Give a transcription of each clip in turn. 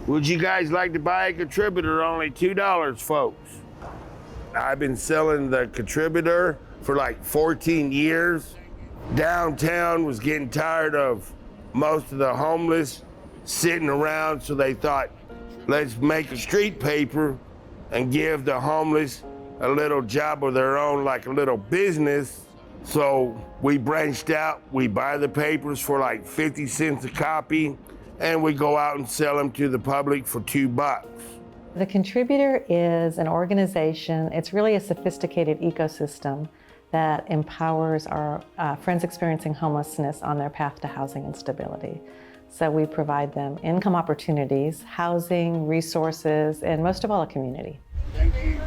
Would you guys like to buy a contributor? Only $2, folks. I've been selling the contributor for like 14 years. Downtown was getting tired of most of the homeless sitting around, so they thought, let's make a street paper and give the homeless a little job of their own, like a little business. So we branched out. We buy the papers for like 50 cents a copy, and we go out and sell them to the public for $2. The Contributor is an organization. It's really a sophisticated ecosystem that empowers our friends experiencing homelessness on their path to housing and stability. So we provide them income opportunities, housing, resources, and most of all, a community. Thank you.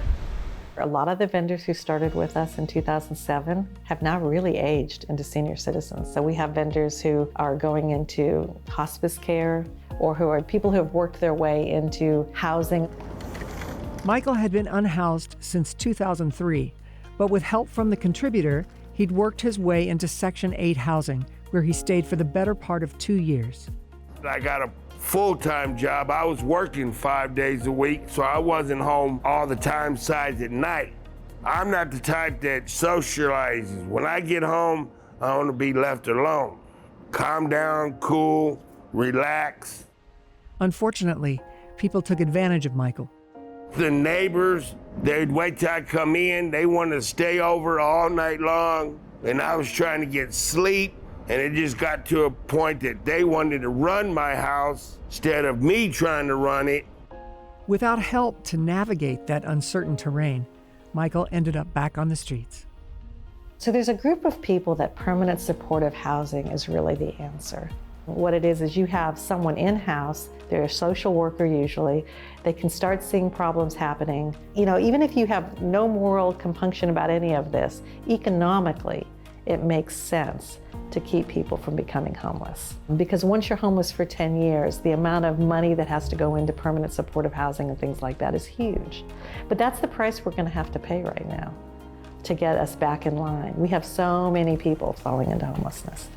A lot of the vendors who started with us in 2007 have now really aged into senior citizens. So we have vendors who are going into hospice care, or who are people who have worked their way into housing. Michael had been unhoused since 2003, but with help from the Contributor, he'd worked his way into Section 8 housing, where he stayed for the better part of 2 years. I got a full-time job. I was working 5 days a week, so I wasn't home all the time, besides at night. I'm not the type that socializes. When I get home, I want to be left alone. Calm down, cool, relax. Unfortunately, people took advantage of Michael. The neighbors, they'd wait till I come in. They wanted to stay over all night long, and I was trying to get sleep, and it just got to a point that they wanted to run my house instead of me trying to run it. Without help to navigate that uncertain terrain, Michael ended up back on the streets. So there's a group of people that permanent supportive housing is really the answer. What it is you have someone in-house, they're a social worker usually, they can start seeing problems happening. You know, even if you have no moral compunction about any of this, economically, it makes sense to keep people from becoming homeless. Because once you're homeless for 10 years, the amount of money that has to go into permanent supportive housing and things like that is huge. But that's the price we're gonna have to pay right now to get us back in line. We have so many people falling into homelessness.